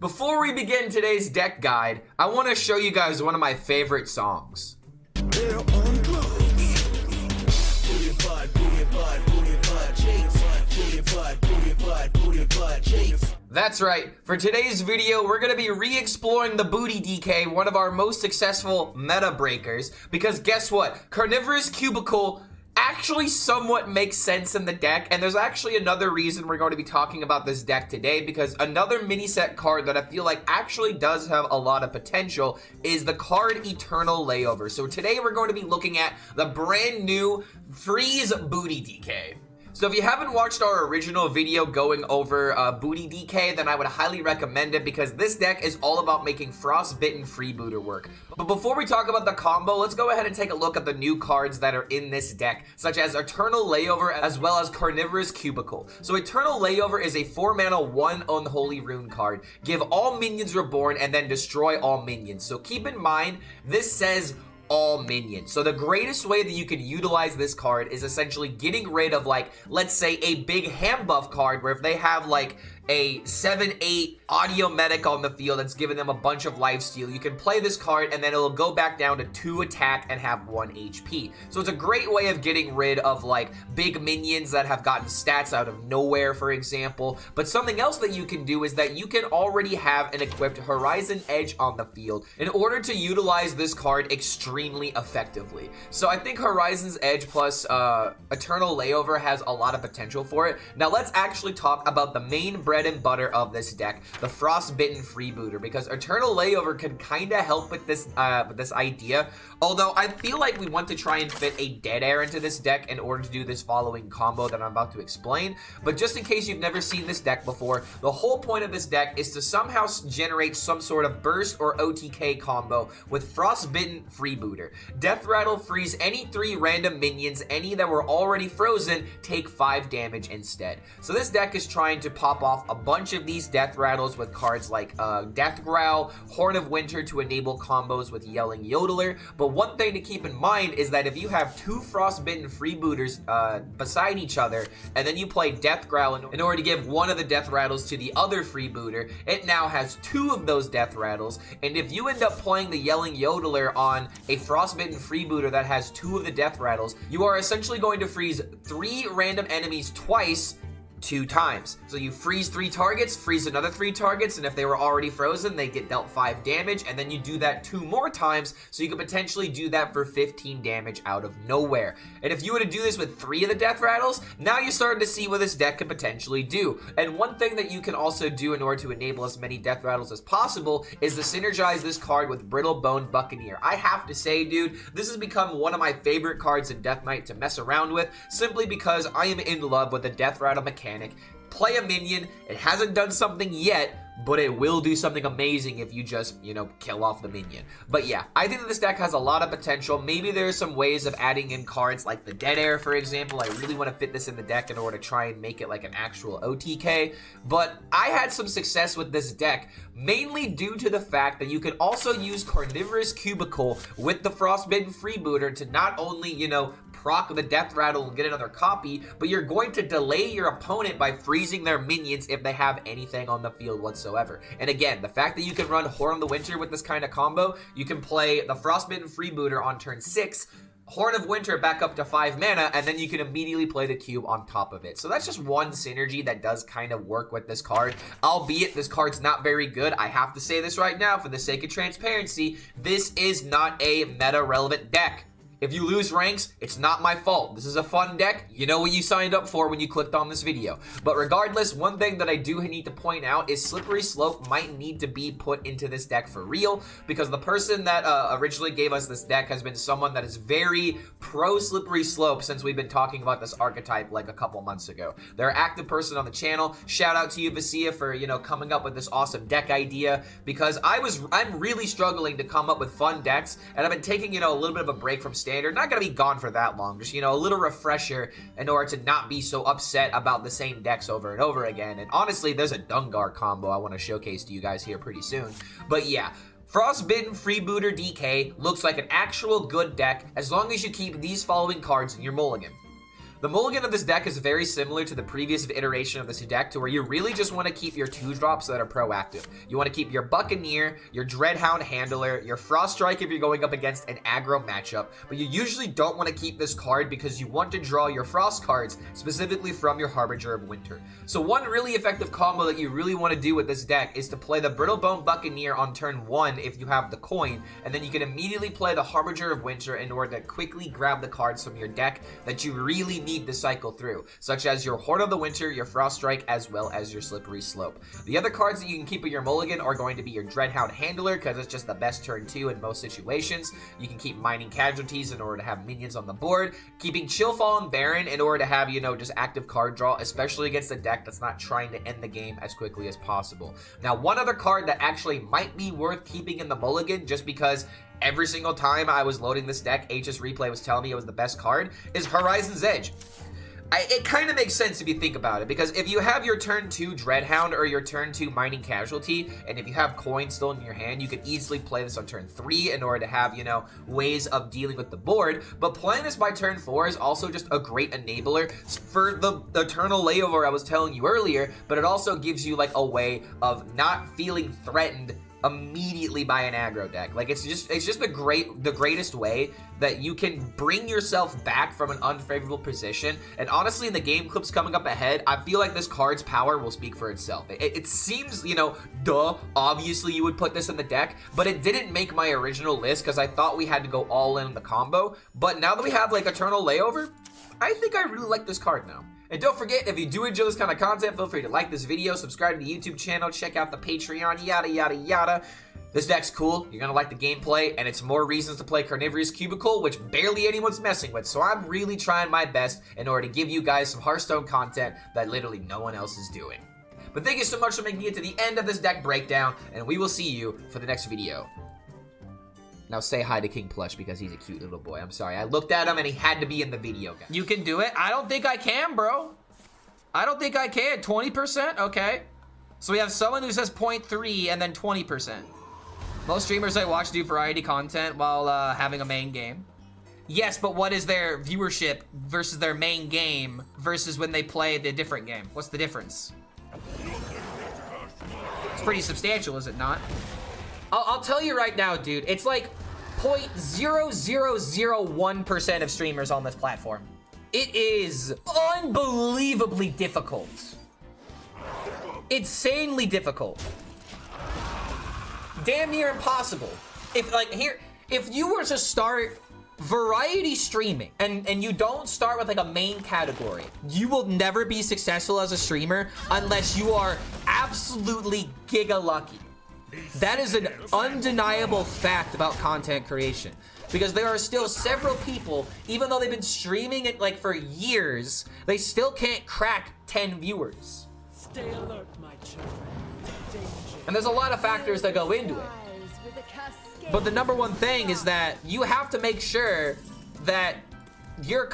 Before we begin today's deck guide, I want to show you guys one of my favorite songs. That's right, for today's video, we're going to be re-exploring the Booty DK, one of our most successful meta breakers, because guess what? Carnivorous Cubicle actually somewhat makes sense in the deck, and there's actually another reason we're going to be talking about this deck today, because another mini set card that I feel like actually does have a lot of potential is the card Eternal Layover. So today we're going to be looking at the brand new Freeze Booty DK. So if you haven't watched our original video going over Booty DK, then I would highly recommend it because this deck is all about making Frostbitten Freebooter work. But before we talk about the combo, let's go ahead and take a look at the new cards that are in this deck, such as Eternal Layover as well as Carnivorous Cubicle. So Eternal Layover is a 4-mana 1 Unholy Rune card. Give all minions Reborn and then destroy all minions. So keep in mind, this says all minions. So the greatest way that you can utilize this card is essentially getting rid of, like, let's say a big hand buff card where if they have like a 7-8 audio medic on the field that's giving them a bunch of lifesteal, you can play this card and then it'll go back down to 2 attack and have 1 HP. So it's a great way of getting rid of like big minions that have gotten stats out of nowhere, for example. But something else that you can do is that you can already have an equipped Horizon Edge on the field in order to utilize this card extremely effectively. So I think Horizon's Edge plus Eternal Layover has a lot of potential for it. Now let's actually talk about the main bread and butter of this deck, the Frostbitten Freebooter, because Eternal Layover can kind of help with this idea. Although I feel like we want to try and fit a Dead Air into this deck in order to do this following combo that I'm about to explain. But just in case you've never seen this deck before, the whole point of this deck is to somehow generate some sort of burst or OTK combo with Frostbitten Freebooter. Deathrattle freeze any 3 random minions, any that were already frozen, take 5 damage instead. So this deck is trying to pop off a bunch of these Deathrattles with cards like Death Growl, Horn of Winter to enable combos with Yelling Yodeler. But one thing to keep in mind is that if you have 2 Frostbitten Freebooters beside each other, and then you play Death Growl in order to give one of the Deathrattles to the other Freebooter, it now has 2 of those Deathrattles. And if you end up playing the Yelling Yodeler on a Frostbitten Freebooter that has 2 of the Deathrattles, you are essentially going to freeze 3 random enemies twice, 2 times. So you freeze 3 targets, freeze another 3 targets, and if they were already frozen, they get dealt 5 damage, and then you do that 2 more times, so you could potentially do that for 15 damage out of nowhere. And if you were to do this with 3 of the Deathrattles, now you're starting to see what this deck could potentially do. And one thing that you can also do in order to enable as many Deathrattles as possible is to synergize this card with Brittle Bone Buccaneer. I have to say, dude, this has become one of my favorite cards in Death Knight to mess around with, simply because I am in love with the Deathrattle mechanic. Play a minion, it hasn't done something yet, but it will do something amazing if you just, you know, kill off the minion. But yeah, I think that this deck has a lot of potential. Maybe there's some ways of adding in cards like the Dead Air, for example. I really want to fit this in the deck in order to try and make it like an actual OTK. But I had some success with this deck, mainly due to the fact that you can also use Carnivorous Cubicle with the Frostbitten Freebooter to not only, you know, proc the Deathrattle and get another copy, but you're going to delay your opponent by freezing their minions if they have anything on the field whatsoever. And again, the fact that you can run Horn of the Winter with this kind of combo, you can play the Frostbitten Freebooter on turn 6, Horn of Winter back up to 5 mana, and then you can immediately play the cube on top of it. So that's just one synergy that does kind of work with this card. Albeit this card's not very good. I have to say this right now for the sake of transparency. This is not a meta-relevant deck. If you lose ranks, it's not my fault. This is a fun deck. You know what you signed up for when you clicked on this video. But regardless, one thing that I do need to point out is Slippery Slope might need to be put into this deck for real, because the person that originally gave us this deck has been someone that is very pro Slippery Slope since we've been talking about this archetype like a couple months ago. They're an active person on the channel. Shout out to you, Vasia, for, you know, coming up with this awesome deck idea, because I'm really struggling to come up with fun decks, and I've been taking, you know, a little bit of a break from standard. Not gonna be gone for that long, just, you know, a little refresher in order to not be so upset about the same decks over and over again. And honestly, there's a Dungar combo I want to showcase to you guys here pretty soon. But yeah, Frostbitten Freebooter DK looks like an actual good deck as long as you keep these following cards in your mulligan. The mulligan of this deck is very similar to the previous iteration of this deck, to where you really just want to keep your 2-drops that are proactive. You want to keep your Buccaneer, your Dreadhound Handler, your Frost Strike if you're going up against an aggro matchup, but you usually don't want to keep this card because you want to draw your Frost cards specifically from your Harbinger of Winter. So one really effective combo that you really want to do with this deck is to play the Brittlebone Buccaneer on turn 1 if you have the coin, and then you can immediately play the Harbinger of Winter in order to quickly grab the cards from your deck that you really need to cycle through, such as your Horn of the Winter, your Frost Strike, as well as your Slippery Slope. The other cards that you can keep with your mulligan are going to be your Dreadhound Handler, because it's just the best turn 2 in most situations. You can keep Mining Casualties in order to have minions on the board, keeping Chillfallen Baron in order to have, you know, just active card draw, especially against a deck that's not trying to end the game as quickly as possible. Now, one other card that actually might be worth keeping in the mulligan, just because every single time I was loading this deck, HSReplay was telling me it was the best card, is Horizon's Edge. It kind of makes sense if you think about it, because if you have your turn 2 Dreadhound or your turn 2 Mining Casualty, and if you have coins still in your hand, you could easily play this on turn 3 in order to have, you know, ways of dealing with the board. But playing this by turn 4 is also just a great enabler for the Eternal Layover I was telling you earlier, but it also gives you like a way of not feeling threatened immediately by an aggro deck. Like, it's just the greatest way that you can bring yourself back from an unfavorable position. And honestly, in the game clips coming up ahead, I feel like this card's power will speak for itself. It seems, you know, obviously you would put this in the deck, but it didn't make my original list because I thought we had to go all in on the combo. But now that we have like Eternal Layover, I think I really like this card now. And don't forget, if you do enjoy this kind of content, feel free to like this video, subscribe to the YouTube channel, check out the Patreon, yada, yada, yada. This deck's cool, you're gonna like the gameplay, and it's more reasons to play Carnivorous Cubicle, which barely anyone's messing with, so I'm really trying my best in order to give you guys some Hearthstone content that literally no one else is doing. But thank you so much for making it to the end of this deck breakdown, and we will see you for the next video. Now say hi to King Plush because he's a cute little boy. I'm sorry. I looked at him and he had to be in the video, guys. You can do it? I don't think I can, bro. I don't think I can. 20%? Okay. So we have someone who says 0.3 and then 20%. Most streamers I watch do variety content while having a main game. Yes, but what is their viewership versus their main game versus when they play the different game? What's the difference? It's pretty substantial, is it not? I'll tell you right now, dude. It's like 0.0001% of streamers on this platform. It is unbelievably difficult. Insanely difficult. Damn near impossible. If you were to start variety streaming and you don't start with like a main category, you will never be successful as a streamer unless you are absolutely giga lucky. That is an undeniable fact about content creation, because there are still several people, even though they've been streaming it like for years, they still can't crack 10 viewers. Stay alert, my children. And there's a lot of factors that go into it. But the number one thing is that you have to make sure that your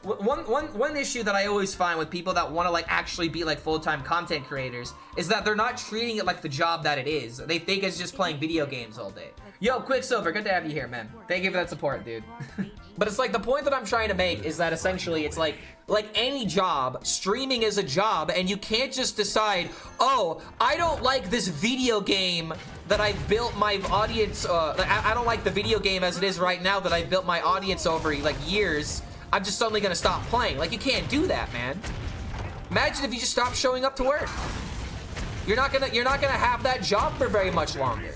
one issue that I always find with people that want to like actually be like full-time content creators is that they're not treating it like the job that it is. They think it's just playing video games all day. Yo, Quicksilver, good to have you here, man. Thank you for that support, dude. But it's like the point that I'm trying to make is that essentially it's like any job, streaming is a job, and you can't just decide, oh, I don't like this video game that I've built my audience, I don't like the video game as it is right now that I've built my audience over like years. I'm just suddenly gonna stop playing. Like, you can't do that, man. Imagine if you just stopped showing up to work. You're not gonna have that job for very much longer.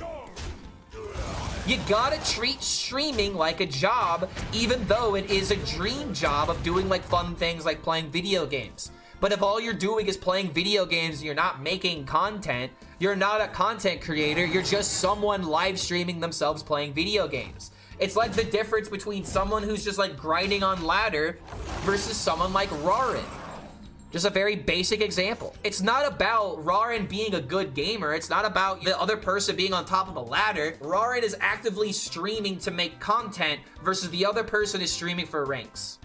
You gotta treat streaming like a job, even though it is a dream job of doing like fun things like playing video games. But if all you're doing is playing video games and you're not making content, you're not a content creator, you're just someone live streaming themselves playing video games. It's like the difference between someone who's just like grinding on ladder versus someone like Rarin. Just a very basic example. It's not about Rarin being a good gamer. It's not about the other person being on top of a ladder. Rarin is actively streaming to make content versus the other person is streaming for ranks.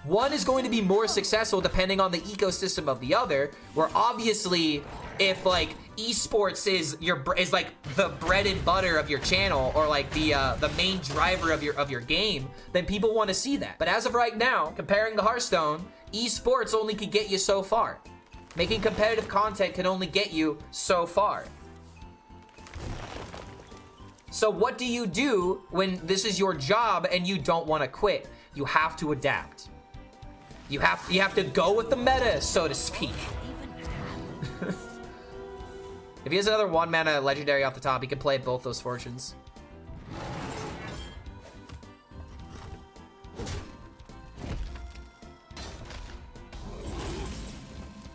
One is going to be more successful depending on the ecosystem of the other, where obviously if like esports is like the bread and butter of your channel, or like the main driver of your game, then people want to see that. But as of right now, comparing to Hearthstone, esports only can get you so far. Making competitive content can only get you so far. So what do you do when this is your job and you don't want to quit? You have to adapt. You have to go with the meta, so to speak. If he has another 1 mana legendary off the top, he can play both those fortunes.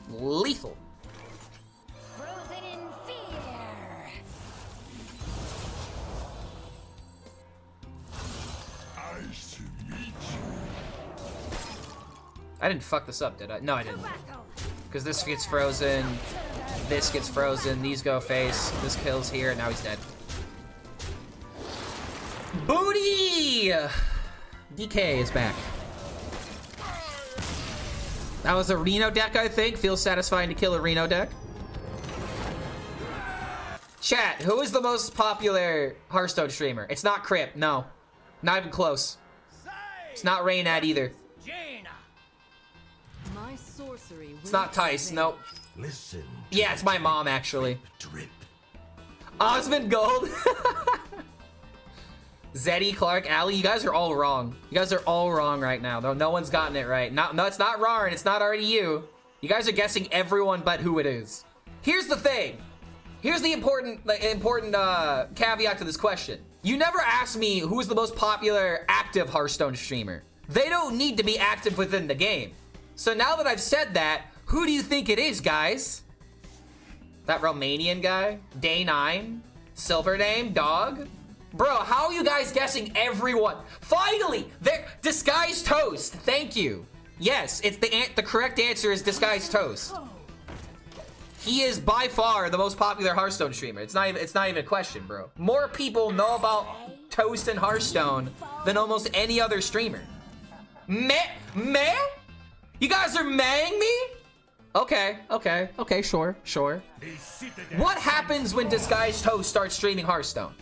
Lethal. Frozen in fear. I didn't fuck this up, did I? No, I didn't. Because this gets frozen, this gets frozen, these go face, this kills here, and now he's dead. Booty! DK is back. That was a Reno deck, I think. Feels satisfying to kill a Reno deck. Chat, who is the most popular Hearthstone streamer? It's not Crip, no. Not even close. It's not Raynad either. It's not Tice, nope. Listen. Yeah, it's my mom, actually. Osmond Gold. Zeddy, Clark, Ali, you guys are all wrong. You guys are all wrong right now. No one's gotten it right. No, it's not Rarn. It's not already you. You guys are guessing everyone but who it is. Here's the thing. Here's the important caveat to this question. You never asked me who's the most popular active Hearthstone streamer. They don't need to be active within the game. So now that I've said that, who do you think it is, guys? That Romanian guy? Day 9? Silver name? Dog? Bro, how are you guys guessing everyone? Finally! Disguised Toast. Thank you. Yes, it's the correct answer is Disguised Toast. He is by far the most popular Hearthstone streamer. It's not even a question, bro. More people know about Toast and Hearthstone than almost any other streamer. Meh? You guys are maying me? Okay, sure. What happens when Disguised Toast starts streaming Hearthstone?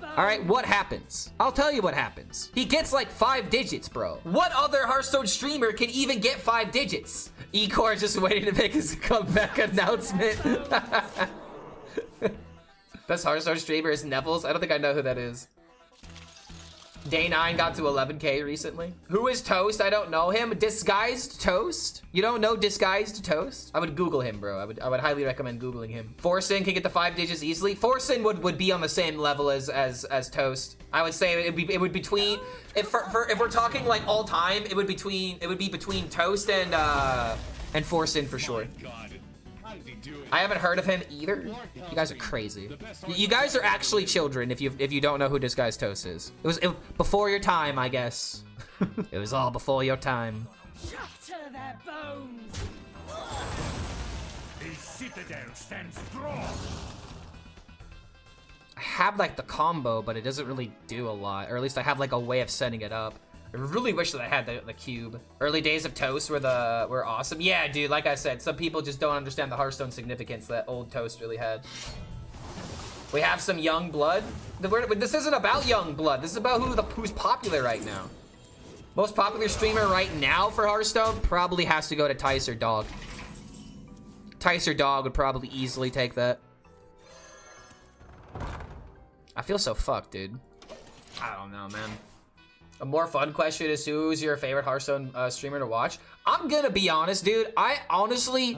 Alright, what happens? I'll tell you what happens. He gets like 5 digits, bro. What other Hearthstone streamer can even get 5 digits? Ecor is just waiting to make his comeback announcement. Best Hearthstone streamer is Neville's. I don't think I know who that is. Day 9 got to 11K recently. Who is Toast? I don't know him. Disguised Toast? You don't know Disguised Toast? I would Google him, bro. I would highly recommend Googling him. Forsen can get the 5 digits easily. Forsen would be on the same level as Toast. I would say it would between if we're talking like all time, it would be between Toast and Forsen for sure. I haven't heard of him either. You guys are crazy. You guys are actually children if you don't know who Disguised Toast is. It was before your time, I guess. It was all before your time. Shatter their bones. The citadel stands strong. I have like the combo, but it doesn't really do a lot. Or at least I have like a way of setting it up. I really wish that I had the cube. Early days of Toast were awesome. Yeah, dude, like I said, some people just don't understand the Hearthstone significance that old Toast really had. We have some young blood. This isn't about young blood. This is about who's popular right now. Most popular streamer right now for Hearthstone probably has to go to Tice or Dog. Tice or Dog would probably easily take that. I feel so fucked, dude. I don't know, man. A more fun question is who's your favorite Hearthstone streamer to watch? I'm gonna be honest, dude. I honestly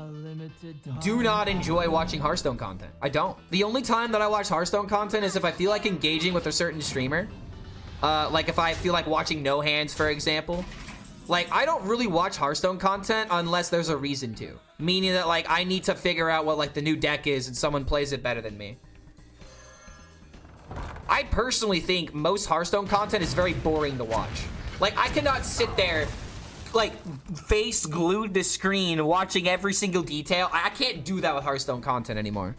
do not enjoy watching Hearthstone content. I don't. The only time that I watch Hearthstone content is if I feel like engaging with a certain streamer. Like if I feel like watching No Hands, for example. Like, I don't really watch Hearthstone content unless there's a reason to. Meaning that, like, I need to figure out what, like, the new deck is and someone plays it better than me. I personally think most Hearthstone content is very boring to watch. Like, I cannot sit there, like, face glued to screen watching every single detail. I can't do that with Hearthstone content anymore.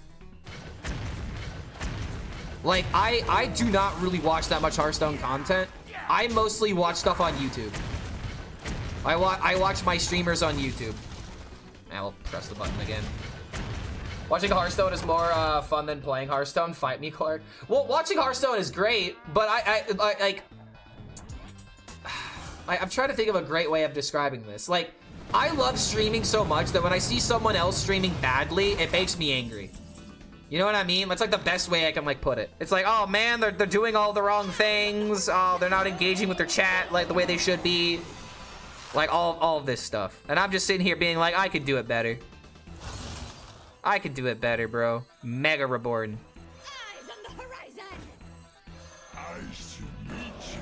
Like, I do not really watch that much Hearthstone content. I mostly watch stuff on YouTube. I watch my streamers on YouTube. I will press the button again. Watching Hearthstone is more fun than playing Hearthstone. Fight me, Clark. Well, watching Hearthstone is great, but I'm trying to think of a great way of describing this. Like, I love streaming so much that when I see someone else streaming badly, it makes me angry. You know what I mean? That's like the best way I can like put it. It's like, oh man, they're doing all the wrong things. Oh, they're not engaging with their chat like the way they should be. Like all of this stuff. And I'm just sitting here being like, I could do it better. I could do it better, bro. Mega Reborn. Eyes on the horizon. Nice to meet you.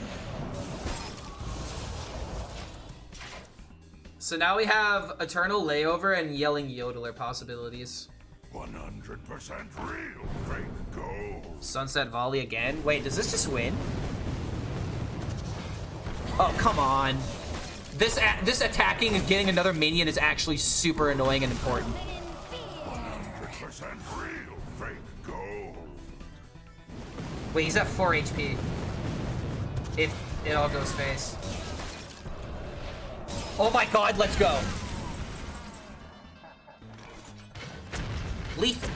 So now we have Eternal Layover and Yelling Yodeler possibilities. 100% real fake gold. Sunset Volley again. Wait, does this just win? Oh, come on. This attacking and getting another minion is actually super annoying and important. 100% real fake gold. Wait, he's at 4 HP. If it all goes face. Oh my god, let's go. Lethal.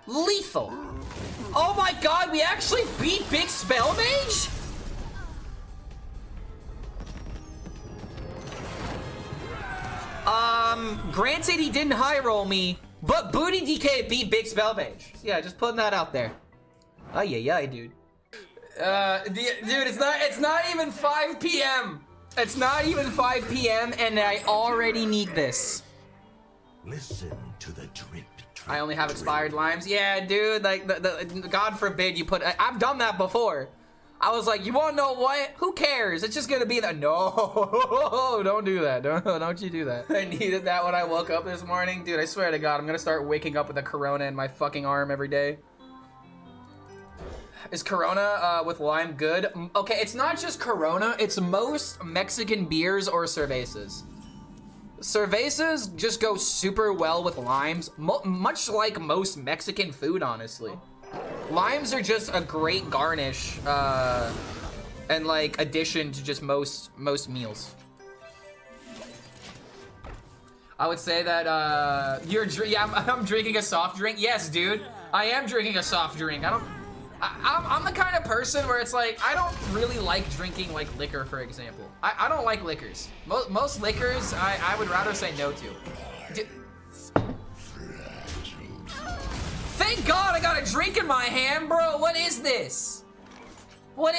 Lethal. Oh my god, we actually beat Big Spell Mage? Granted he didn't high roll me, but Booty DK beat Big Spell Mage. Yeah, just putting that out there. Ay, dude. Dude, it's not even 5 p.m. It's not even 5 p.m. and I already need this. Listen to the drip. I only have expired limes. Yeah, dude, like, God forbid you put... I've done that before. I was like, you wanna know what? Who cares? It's just gonna be the... No, don't do that. Don't you do that. I needed that when I woke up this morning. Dude, I swear to God, I'm gonna start waking up with a Corona in my fucking arm every day. Is Corona with lime good? Okay, it's not just Corona. It's most Mexican beers or cervezas. Cervezas just go super well with limes, much like most Mexican food, honestly. Limes are just a great garnish and like addition to just most meals. I would say that I'm drinking a soft drink. Yes, dude, I am drinking a soft drink. I'm the kind of person where it's like, I don't really like drinking like liquor, for example. I don't like liquors. Most liquors, I would rather say no to. Thank God I got a drink in my hand, bro. What is this?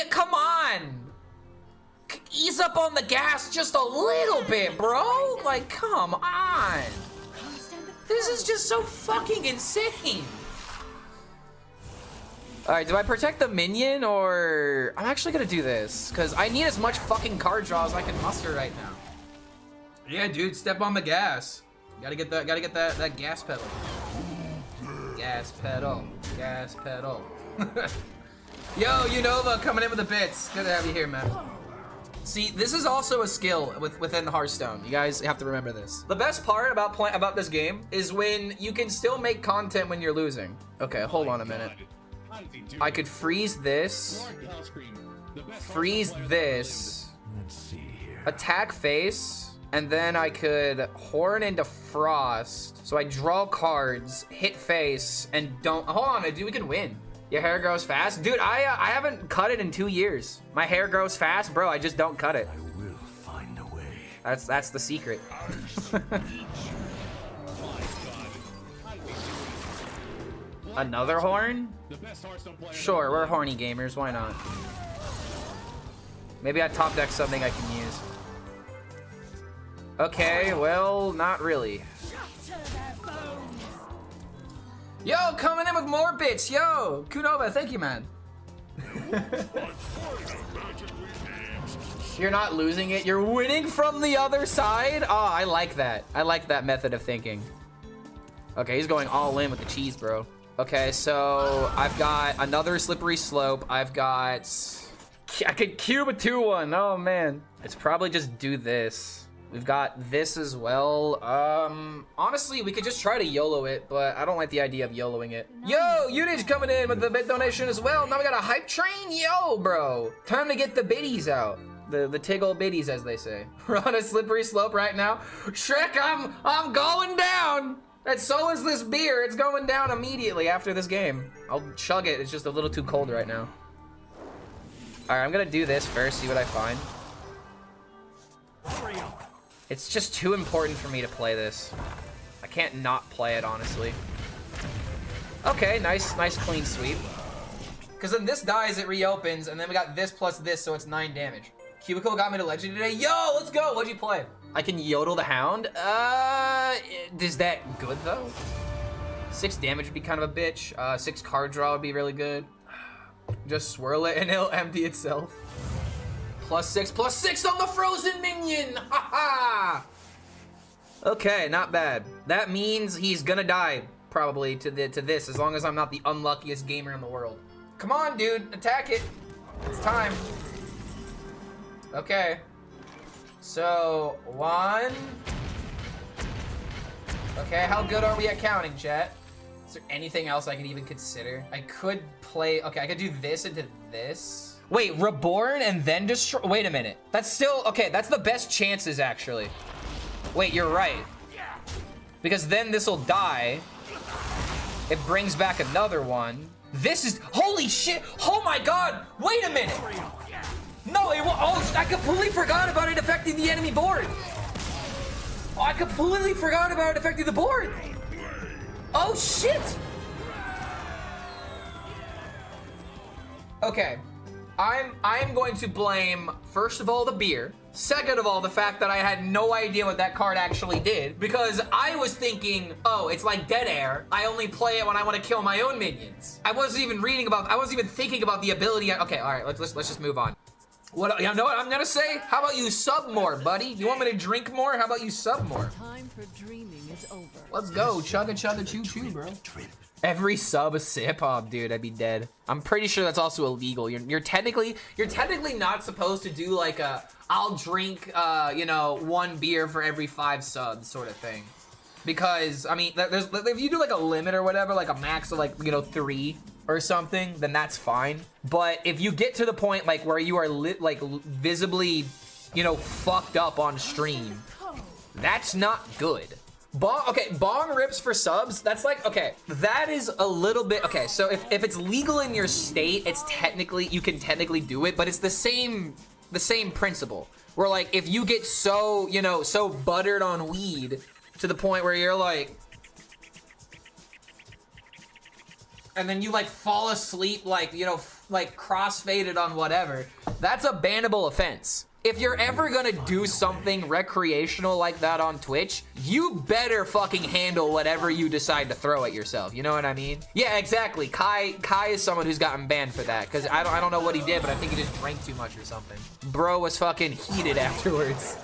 Come on. Ease up on the gas just a little bit, bro. Like, come on. This is just so fucking insane. All right, do I protect the minion or... I'm actually gonna do this because I need as much fucking card draw as I can muster right now. Yeah, dude, step on the gas. Gotta get that gas pedal. Gas pedal. Yo, Unova coming in with the bits. Good to have you here, man. See, this is also a skill within Hearthstone. You guys have to remember this. The best part about this game is when you can still make content when you're losing. Okay, hold on a minute. I could freeze this, freeze this, attack face, and then I could horn into frost. So I draw cards, hit face, and don't, hold on, dude, we can win. Your hair grows fast? Dude, I haven't cut it in 2 years. My hair grows fast, bro, I just don't cut it. I will find a way. That's the secret. Another horn? Sure, we're horny gamers, why not? Maybe I top deck something I can use. Okay, well, not really. Yo, coming in with more bits, yo! Kunova, thank you, man. You're not losing it, you're winning from the other side? Oh, I like that. I like that method of thinking. Okay, he's going all in with the cheese, bro. Okay, so I've got another Slippery Slope. I could cube a 2-1. Oh, man. It's probably just do this. We've got this as well. Honestly, we could just try to YOLO it, but I don't like the idea of YOLOing it. Yo, Unage coming in with the bit donation as well. Now we got a hype train? Yo, bro. Time to get the biddies out. The tiggle bitties, as they say. We're on a slippery slope right now. Shrek, I'm going down. And so is this beer. It's going down immediately after this game. I'll chug it. It's just a little too cold right now. All right, I'm gonna do this first, see what I find. It's just too important for me to play this. I can't not play it, honestly. Okay, nice clean sweep. Because then this dies, it reopens, and then we got this plus this, so it's 9 damage. Cubicle got me to legend today. Yo, let's go. What'd you play? I can yodel the hound. Is that good though? 6 damage would be kind of a bitch. 6 card draw would be really good. Just swirl it and it'll empty itself. +6 on the frozen minion. Haha. Okay, not bad. That means he's gonna die probably to this, as long as I'm not the unluckiest gamer in the world. Come on, dude, attack it. It's time. Okay. So, 1. Okay, how good are we at counting, chat? Is there anything else I could even consider? I could play, okay, I could do this into this. Wait, Reborn and then destroy, wait a minute. That's still, okay, that's the best chances, actually. Wait, you're right. Because then this'll die. It brings back another one. This is, holy shit, oh my god, wait a minute. No, it will, oh, I completely forgot about it affecting the enemy board. Oh, I completely forgot about it affecting the board. Oh shit. Okay, I'm going to blame, first of all, the beer. Second of all, the fact that I had no idea what that card actually did, because I was thinking, oh, it's like Dead Air. I only play it when I want to kill my own minions. I wasn't even thinking about the ability. Okay, all right, let's just move on. What, you know what I'm gonna say? How about you sub more, buddy? You want me to drink more? How about you sub more? Time for dreaming is over. Let's go, chugga choo choo, bro. Every sub a sip, oh dude, I'd be dead. I'm pretty sure that's also illegal. You're technically not supposed to do like a I'll drink you know, 1 beer for every 5 subs sort of thing. Because I mean, if you do like a limit or whatever, like a max of like, you know, 3 or something, then that's fine. But if you get to the point like where you are visibly, you know, fucked up on stream, that's not good. Bong rips for subs, that's like, okay, that is a little bit, okay, so if it's legal in your state, it's technically, you can technically do it, but it's the same principle. Where like, if you get so, you know, so buttered on weed to the point where you're like, and then you like fall asleep, like, you know, like crossfaded on whatever, that's a bannable offense. If you're ever gonna do something recreational like that on Twitch, you better fucking handle whatever you decide to throw at yourself. You know what I mean? Yeah, exactly. Kai is someone who's gotten banned for that, because I don't know what he did, but I think he just drank too much or something. Bro was fucking heated afterwards.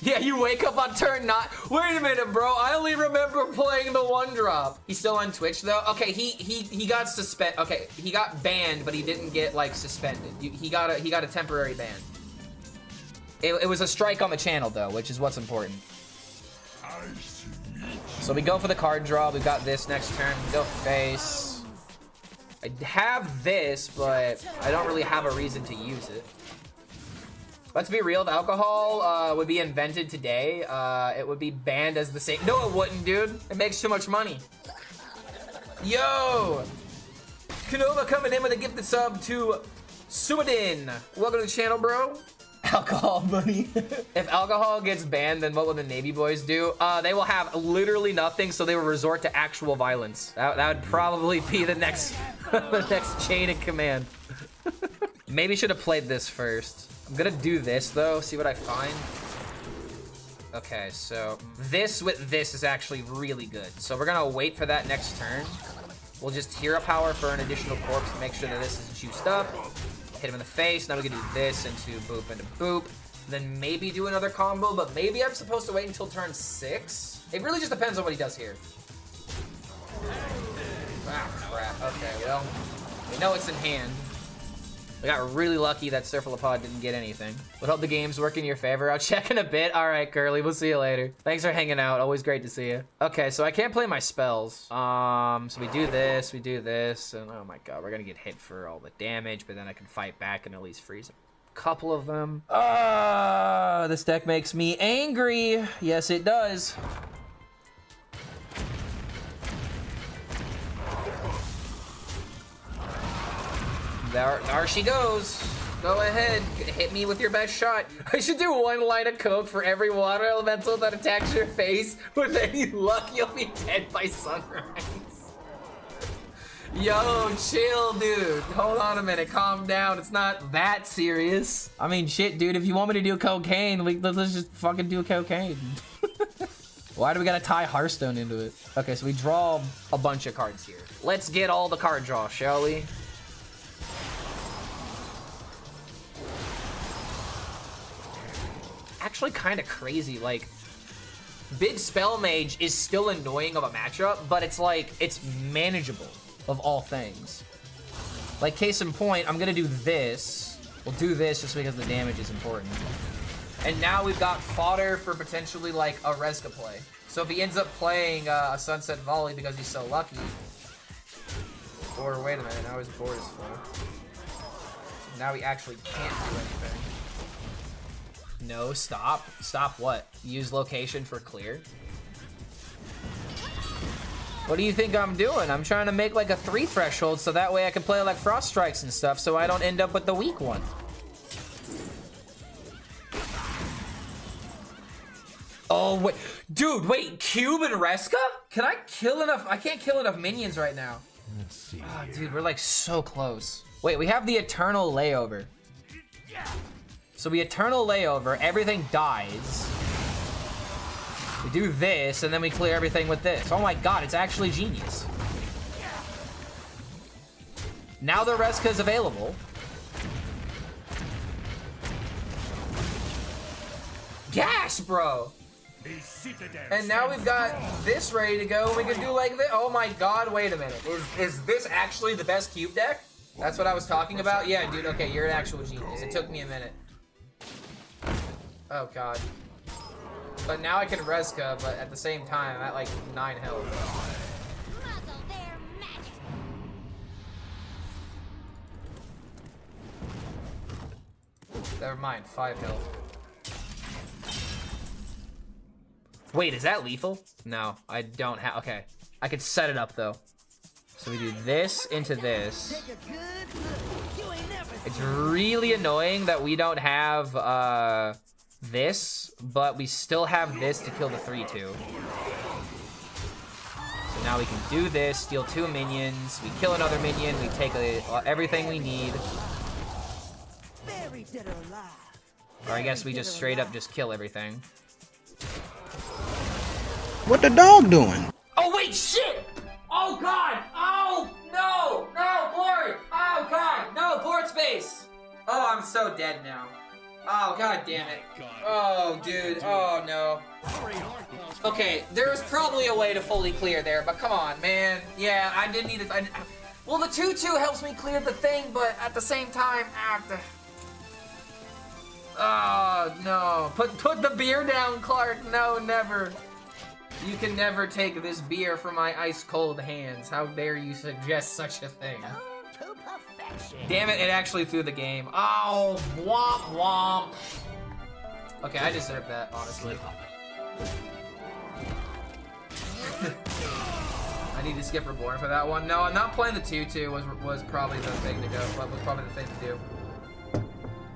Yeah, you wake up on turn not. Wait a minute, bro. I only remember playing the 1-drop. He's still on Twitch though. Okay, he got suspended. Okay, he got banned, but he didn't get like suspended. He got a temporary ban. It was a strike on the channel though, which is what's important. So we go for the card draw. We got this next turn. We go face. I have this, but I don't really have a reason to use it. Let's be real, if alcohol would be invented today, it would be banned as the same. No, it wouldn't, dude. It makes too much money. Yo! Canova coming in with a gifted sub to Sumadin. Welcome to the channel, bro. Alcohol money. If alcohol gets banned, then what will the Navy boys do? They will have literally nothing, so they will resort to actual violence. That would probably be the next, the next chain of command. Maybe should have played this first. I'm gonna do this though, see what I find. Okay, so this with this is actually really good. So we're gonna wait for that next turn. We'll just hero power for an additional corpse to make sure that this is juiced up. Hit him in the face. Now we can do this into boop into boop. Then maybe do another combo, but maybe I'm supposed to wait until turn 6. It really just depends on what he does here. Ah, crap. Okay, well, we know it's in hand. We got really lucky that Cephalopods didn't get anything. Would hope the games work in your favor. I'll check in a bit. All right, Curly, we'll see you later. Thanks for hanging out. Always great to see you. Okay, so I can't play my spells. So we do this, and oh my god, we're gonna get hit for all the damage, but then I can fight back and at least freeze him. couple of them. This deck makes me angry. Yes, it does. There she goes. Go ahead, hit me with your best shot. I should do 1 line of coke for every water elemental that attacks your face. With any luck, you'll be dead by sunrise. Yo, chill, dude. Hold on a minute, calm down. It's not that serious. I mean, shit, dude, if you want me to do cocaine, let's just fucking do cocaine. Why do we gotta tie Hearthstone into it? Okay, so we draw a bunch of cards here. Let's get all the card draw, shall we? Actually kind of crazy, like, Big Spell Mage is still annoying of a matchup, but it's like, it's manageable of all things. Like, case in point, I'm gonna do this. We'll do this just because the damage is important. And now we've got fodder for potentially like a Reska play. So if he ends up playing a Sunset Volley because he's so lucky, or wait a minute, now his board is full. Now he actually can't do anything. No, stop. Stop what? Use location for clear? What do you think I'm doing? I'm trying to make like a 3 threshold so that way I can play like Frost Strikes and stuff so I don't end up with the weak one. Oh, wait. Dude, wait. Cube and Reska? Can I kill enough? I can't kill enough minions right now. Let's see. Oh, dude, we're like so close. Wait, we have the Eternal Layover. So we Eternal Layover, everything dies. We do this, and then we clear everything with this. Oh my god, it's actually genius. Now the Reska is available. Gas, bro! And now we've got this ready to go. We can do like this. Oh my god, wait a minute. Is this actually the best cube deck? That's what I was talking about? Yeah, dude, okay, you're an actual genius. It took me a minute. Oh god. But now I can Reska, but at the same time, I'm at like 9 health. Never mind, 5 health. Wait, is that lethal? No, I don't have, okay. I could set it up though. So we do this into this. It's really annoying that we don't have this, but we still have this to kill the 3/2. So now we can do this, steal 2 minions, we kill another minion, we take everything we need. Or I guess we just straight up just kill everything. What the dog doing? Oh wait, shit! Oh god! Oh no! No, board! Oh god! No, board space! Oh, I'm so dead now. Oh god damn it. Oh dude, oh no. Okay, there's probably a way to fully clear there, but come on, man. Yeah, I didn't need it. Well, the 2/2 helps me clear the thing, but at the same time, oh no. Put the beer down, Clark. No, never. You can never take this beer from my ice-cold hands. How dare you suggest such a thing? Damn it, it actually threw the game. Oh, womp womp. Okay, I deserve that, honestly. I need to skip Reborn for that one. No, I'm not playing the 2/2 was probably the thing to go. Was probably the thing to do.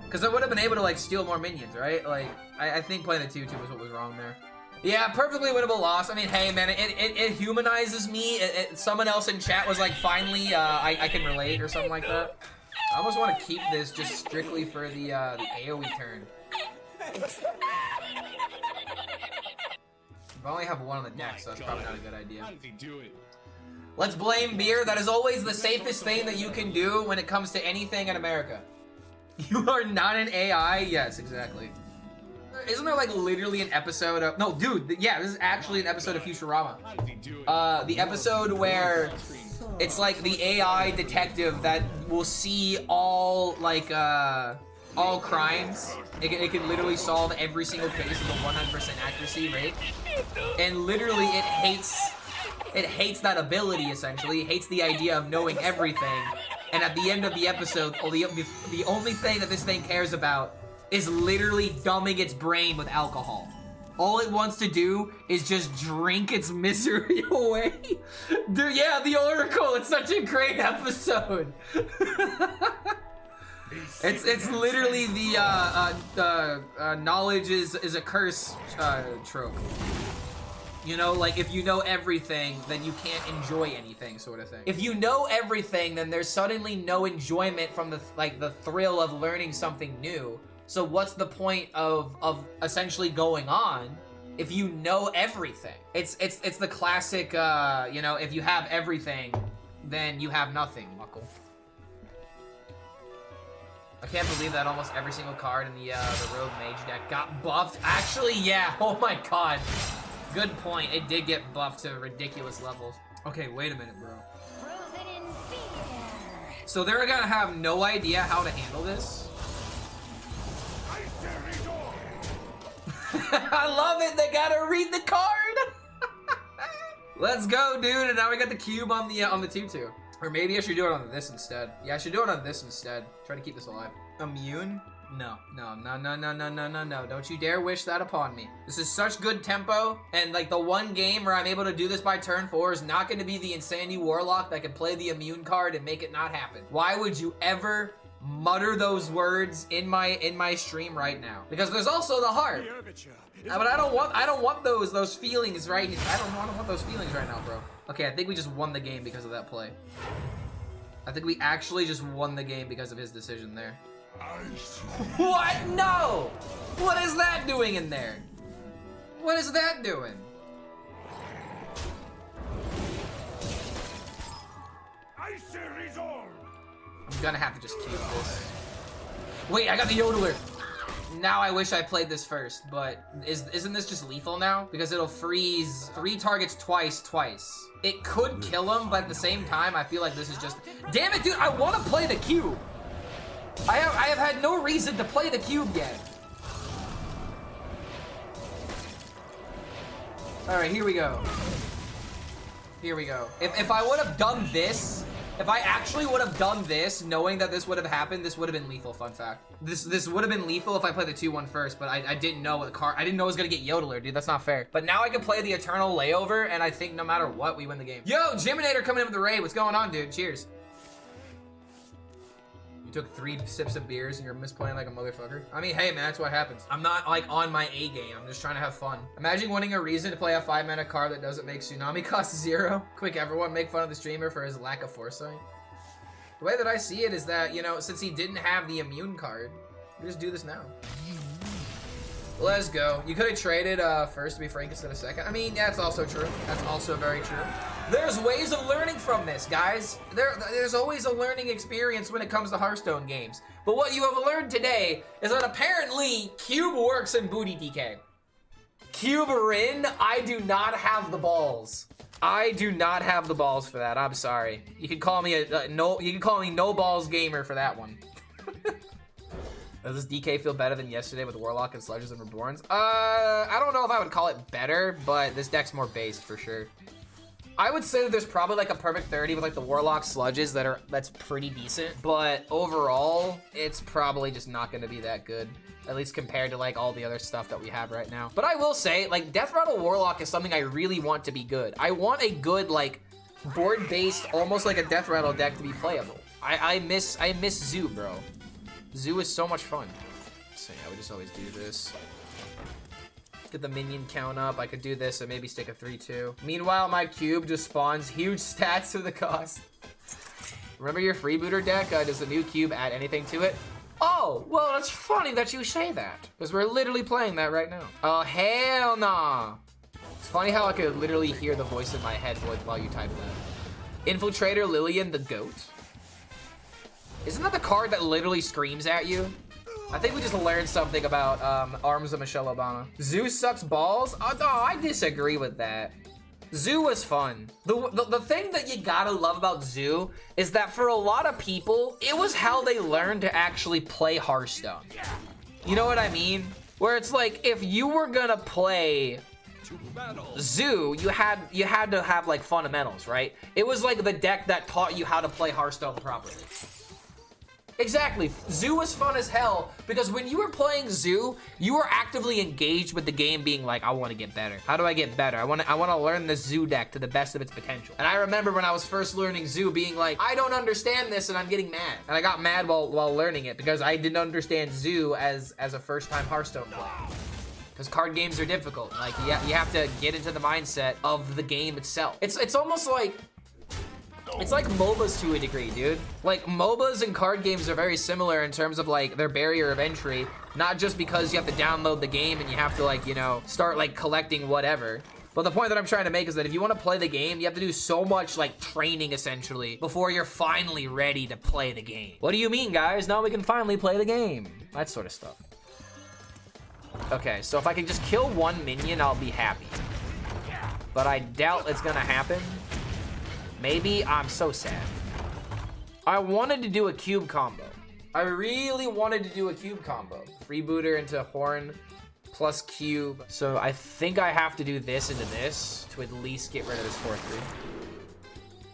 Because I would have been able to like steal more minions, right? Like, I think playing the 2/2 was what was wrong there. Yeah, perfectly winnable loss. I mean, hey, man, it humanizes me. Someone else in chat was like, finally, I can relate or something like that. I almost want to keep this just strictly for the AoE turn. I only have 1 on the deck, so that's probably not a good idea. Let's blame beer. That is always the safest thing that you can do when it comes to anything in America. You are not an AI? Yes, exactly. Isn't there like literally an episode of... No, dude, yeah, this is actually an episode of Futurama. The episode where it's like the AI detective that will see all, like, all crimes. It can literally solve every single case with a 100% accuracy rate. And literally it hates that ability, essentially. It hates the idea of knowing everything. And at the end of the episode, the only thing that this thing cares about is literally dumbing its brain with alcohol. All it wants to do is just drink its misery away. Dude, yeah, the Oracle. It's such a great episode. It's literally the knowledge is a curse trope. You know, like if you know everything, then you can't enjoy anything, sort of thing. If you know everything, then there's suddenly no enjoyment from the thrill of learning something new. So what's the point of essentially going on if you know everything? It's the classic, you know, if you have everything, then you have nothing, Muckle. I can't believe that almost every single card in the Rogue Mage deck got buffed. Actually, yeah. Oh my god. Good point. It did get buffed to ridiculous levels. Okay, wait a minute, bro. Frozen in fear. So they're gonna have no idea how to handle this? I love it. They gotta read the card. Let's go, dude. And now we got the cube on the 2/2. Or maybe I should do it on this instead. Yeah, I should do it on this instead. Try to keep this alive. Immune? No. Don't you dare wish that upon me. This is such good tempo, and like the one game where I'm able to do this by turn 4 is not going to be the Insanity Warlock that can play the immune card and make it not happen. Why would you ever mutter those words in my stream right now? Because there's also the heart. But I don't want those feelings right here. I don't want those feelings right now, bro. Okay, I think we just won the game because of that play. I think we actually just won the game because of his decision there. What? No! What is that doing in there? What is that doing? I'm gonna have to just cube this. Wait, I got the Yodeler! Now I wish I played this first, but isn't this just lethal now? Because it'll freeze 3 targets twice. It could kill him, but at the same time, I feel like this is just... Damn it, dude, I want to play the cube! I have had no reason to play the cube yet. Alright, here we go. Here we go. If I would have done this... If I actually would have done this, knowing that this would have happened, this would have been lethal, fun fact. This would have been lethal if I played the 2/1 first, but I didn't know what the card, I didn't know I was gonna get Yodeler, dude, that's not fair. But now I can play the Eternal Layover, and I think no matter what, we win the game. Yo, Jiminator coming in with the raid, what's going on, dude? Cheers. You took 3 sips of beers and you're misplaying like a motherfucker. I mean, hey man, that's what happens. I'm not like on my A game, I'm just trying to have fun. Imagine winning a reason to play a 5-mana card that doesn't make Tsunami cost 0. Quick, everyone make fun of the streamer for his lack of foresight. The way that I see it is that, you know, since he didn't have the immune card, we just do this now. Let's go. You could have traded first to be Frank instead of second. I mean, that's also true. That's also very true. There's ways of learning from this, guys. There's always a learning experience when it comes to Hearthstone games. But what you have learned today is that apparently Cube works in Booty DK. Cube Rin, I do not have the balls. I do not have the balls for that. I'm sorry. You can call me no balls gamer for that one. Does this DK feel better than yesterday with Warlock and Sludges and Reborns? I don't know if I would call it better, but this deck's more based for sure. I would say that there's probably like a perfect 30 with like the Warlock Sludges that's pretty decent, but overall, it's probably just not gonna be that good. At least compared to like all the other stuff that we have right now. But I will say, like, Deathrattle Warlock is something I really want to be good. I want a good, like, board-based, almost like a Deathrattle deck to be playable. I miss Zoo, bro. Zoo is so much fun. So yeah, we just always do this. Get the minion count up. I could do this and maybe stick a 3/2. Meanwhile, my cube just spawns huge stats to the cost. Remember your freebooter deck? Does the new cube add anything to it? Oh, well, it's funny that you say that, because we're literally playing that right now. Oh, hell nah. It's funny how I could literally hear the voice in my head while you type that. Infiltrator Lillian the Goat? Isn't that the card that literally screams at you? I think we just learned something about Arms of Michelle Obama. Zeus sucks balls? Oh, no, I disagree with that. Zoo was fun. The thing that you gotta love about Zoo is that for a lot of people, it was how they learned to actually play Hearthstone. You know what I mean? Where it's like, if you were gonna play Zoo, you had to have like fundamentals, right? It was like the deck that taught you how to play Hearthstone properly. Exactly. Zoo was fun as hell because when you were playing Zoo, you were actively engaged with the game, being like, I want to get better. How do I get better? I want to learn the Zoo deck to the best of its potential. And I remember when I was first learning Zoo being like, I don't understand this and I'm getting mad. And I got mad while learning it because I didn't understand Zoo as a first-time Hearthstone player. Because card games are difficult. Like you have to get into the mindset of the game itself. It's almost like it's like MOBAs to a degree, dude. Like MOBAs and card games are very similar in terms of like their barrier of entry, not just because you have to download the game and you have to like, you know, start like collecting whatever. But the point that I'm trying to make is that if you want to play the game, you have to do so much like training essentially before you're finally ready to play the game. What do you mean, guys? Now we can finally play the game. That sort of stuff. Okay, so if I can just kill one minion, I'll be happy. But I doubt it's gonna happen. Maybe. I'm so sad. I wanted to do a cube combo. I really wanted to do a cube combo. Freebooter into Horn plus cube. So I think I have to do this into this to at least get rid of this 4-3.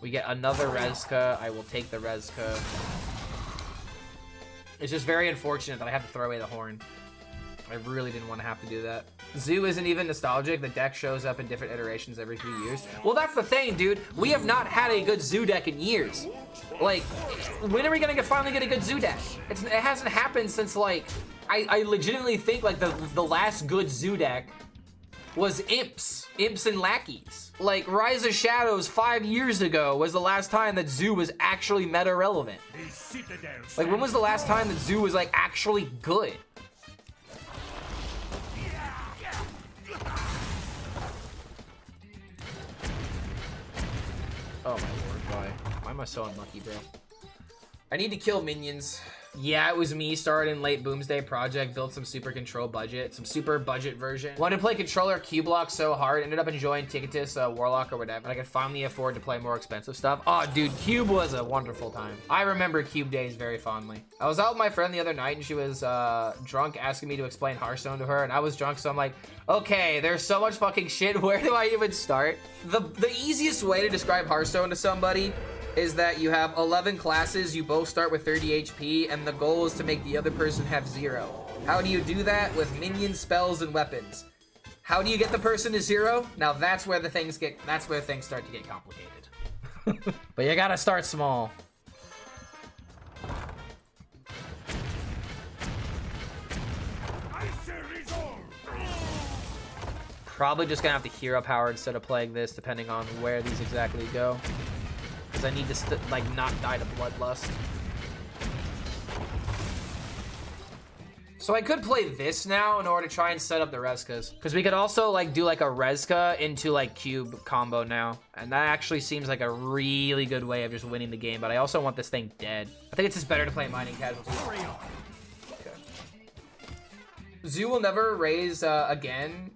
We get another Rezka. I will take the Rezka. It's just very unfortunate that I have to throw away the Horn. I really didn't want to have to do that. Zoo isn't even nostalgic. The deck shows up in different iterations every few years. Well, that's the thing, dude. We have not had a good Zoo deck in years. Like, when are we gonna finally get a good Zoo deck? It hasn't happened since, like, I legitimately think, like, the last good Zoo deck was Imps and Lackeys. Like, Rise of Shadows 5 years ago was the last time that Zoo was actually meta relevant. Like, when was the last time that Zoo was, like, actually good? Oh my lord, why am I so unlucky, bro? I need to kill minions. Yeah, it was me, started in late Boomsday Project, built some super control budget, some super budget version. Wanted to play controller Cube Block so hard, ended up enjoying Ticketus, Warlock or whatever, and I could finally afford to play more expensive stuff. Oh, dude, Cube was a wonderful time. I remember Cube days very fondly. I was out with my friend the other night and she was drunk asking me to explain Hearthstone to her, and I was drunk, so I'm like, okay, there's so much fucking shit, where do I even start? The easiest way to describe Hearthstone to somebody is that you have 11 classes, you both start with 30 HP, and the goal is to make the other person have 0. How do you do that? With minions, spells, and weapons. How do you get the person to 0? Now that's where things start to get complicated. But you gotta start small. Probably just gonna have to hero power instead of playing this, depending on where these exactly go. Because I need to like not die to Bloodlust. So I could play this now in order to try and set up the Rezkas. Because we could also like do like a Rezka into like cube combo now. And that actually seems like a really good way of just winning the game. But I also want this thing dead. I think it's just better to play Mining Casualty. Okay. Zoo will never raise again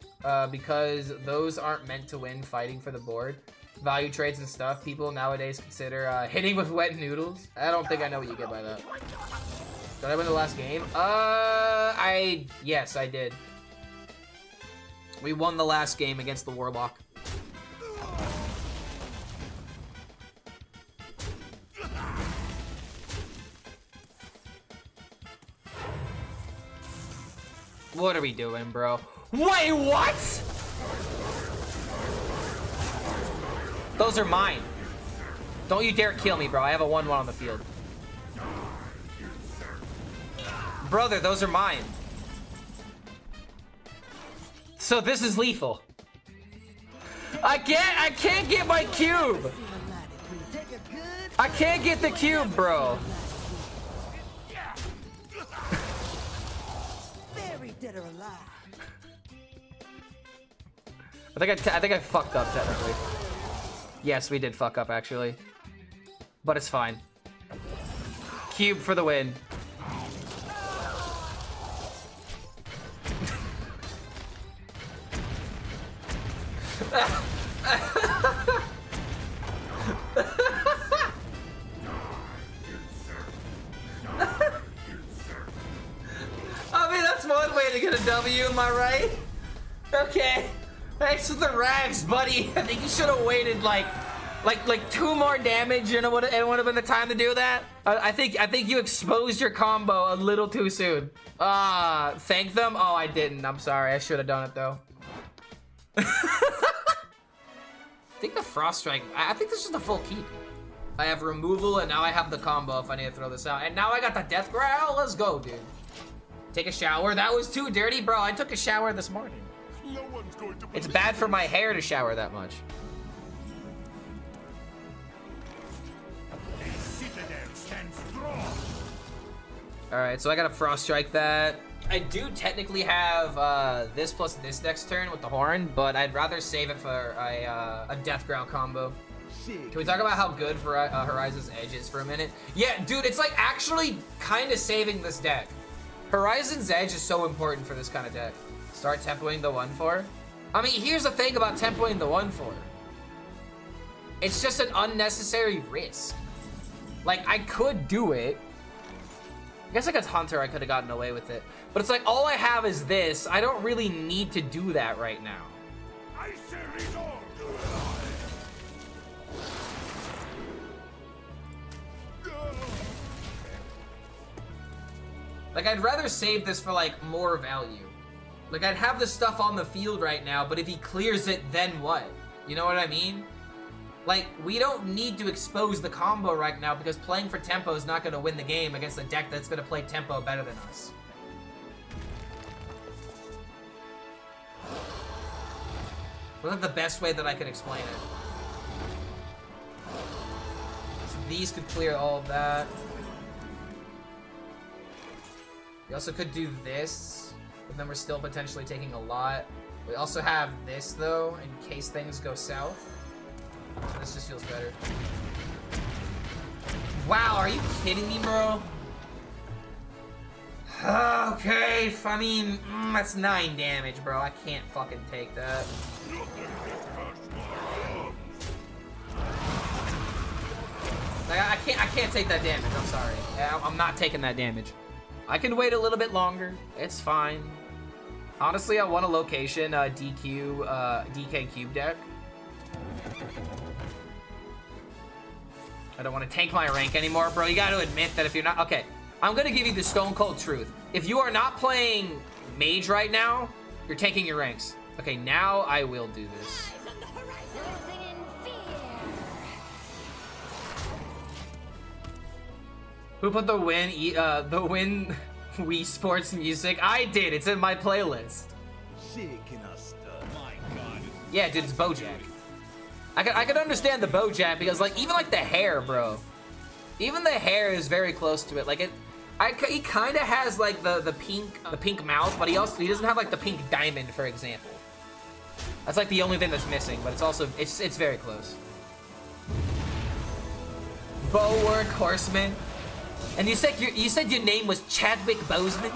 because those aren't meant to win fighting for the board. Value trades and stuff, people nowadays consider hitting with wet noodles. I don't think I know what you get by that. Did I win the last game? Yes, I did. We won the last game against the Warlock. What are we doing, bro? Wait, what? Those are mine. Don't you dare kill me, bro. I have a 1-1 on the field. Brother, those are mine. So this is lethal. I can't get my cube. I can't get the cube, bro. I think I fucked up technically. Yes, we did fuck up actually. But it's fine. Cube for the win. I mean, that's one way to get a W, am I right? Okay. Thanks for the rags, buddy. I think you should have waited like 2 more damage and it would have been the time to do that. I think you exposed your combo a little too soon. Thank them? Oh, I didn't. I'm sorry. I should have done it though. I think the Frost Strike, I think this is the full keep. I have removal and now I have the combo if I need to throw this out. And now I got the Death Growl. Let's go, dude. Take a shower. That was too dirty, bro. I took a shower this morning. No one's going to It's bad for my hair to shower that much. A citadel stands strong. All right, so I gotta Frost Strike that. I do technically have this plus this next turn with the horn, but I'd rather save it for a Death Growl combo. Can we talk about how good Horizon's Edge is for a minute? Yeah, dude, it's like actually kind of saving this deck. Horizon's Edge is so important for this kind of deck. Start tempoing the 1/4. I mean, here's the thing about tempoing the 1/4. It's just an unnecessary risk. Like, I could do it. I guess against Hunter, I could have gotten away with it. But it's like, all I have is this. I don't really need to do that right now. I say resolve. Like, I'd rather save this for, like, more value. Like, I'd have this stuff on the field right now, but if he clears it, then what? You know what I mean? Like, we don't need to expose the combo right now because playing for tempo is not going to win the game against a deck that's going to play tempo better than us. Wasn't the best way that I could explain it. So these could clear all of that. We also could do this, but then we're still potentially taking a lot. We also have this, though, in case things go south. So this just feels better. Wow, are you kidding me, bro? Okay, I mean, that's 9 damage, bro. I can't fucking take that. Like, I can't take that damage. I'm sorry. I'm not taking that damage. I can wait a little bit longer. It's fine. Honestly, I want a location DK cube deck. I don't want to tank my rank anymore, bro. You got to admit that if you're not... Okay, I'm going to give you the stone cold truth. If you are not playing mage right now, you're tanking your ranks. Okay, now I will do this. Frozen in fear. Who put the win Wii Sports music? I did. It's in my playlist. Yeah, dude, it's Bojack. I could understand the Bojack because, like, even like the hair, bro. Even the hair is very close to it. Like he kind of has like the pink mouth, but he doesn't have like the pink diamond, for example. That's like the only thing that's missing, but it's also it's very close. Bulwark Horseman. And you said your name was Chadwick Boseman?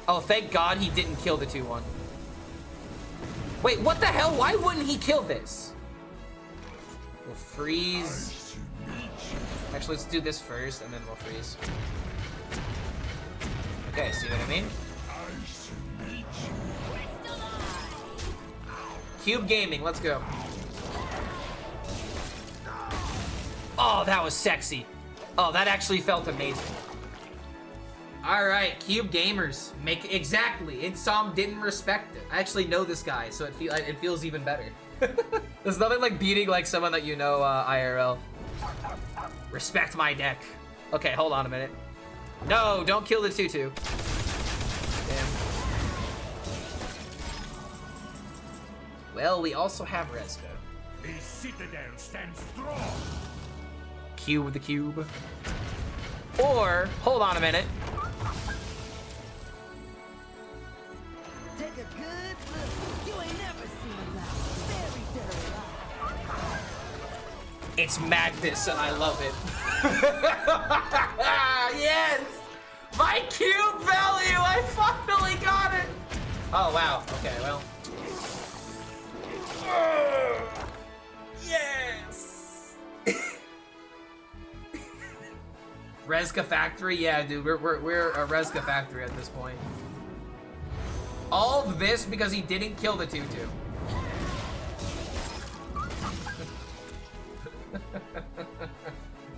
Oh, thank God he didn't kill the 2-1. Wait, what the hell? Why wouldn't he kill this? We'll freeze. Actually, let's do this first, and then we'll freeze. Okay, see what I mean? Cube Gaming, let's go. Oh, that was sexy. Oh, that actually felt amazing. All right, Cube Gamers, exactly. Insom didn't respect it. I actually know this guy, so it feels even better. There's nothing like beating like someone that you know IRL. Respect my deck. Okay, hold on a minute. No, don't kill the 2/2. Damn. Well, we also have Reska. A citadel stands strong. Cube the cube. Or, hold on a minute. Take a good look. You ain't never seen that. Very dirty. It's Magnus, and I love it. Yes! My cube value! I finally got it! Oh, wow. Okay, well. Yes! Reska Factory? Yeah, dude, we're a Reska Factory at this point. All of this because he didn't kill the 2-2.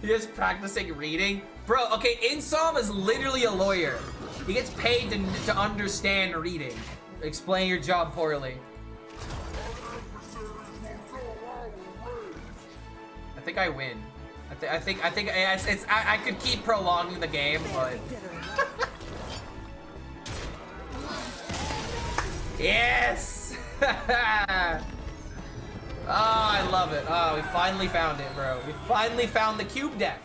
He is practicing reading. Bro, okay, Insom is literally a lawyer. He gets paid to understand reading. Explain your job poorly. I think I win. I think I could keep prolonging the game, but yes! Oh, I love it. Oh, we finally found it, bro. We finally found the cube deck.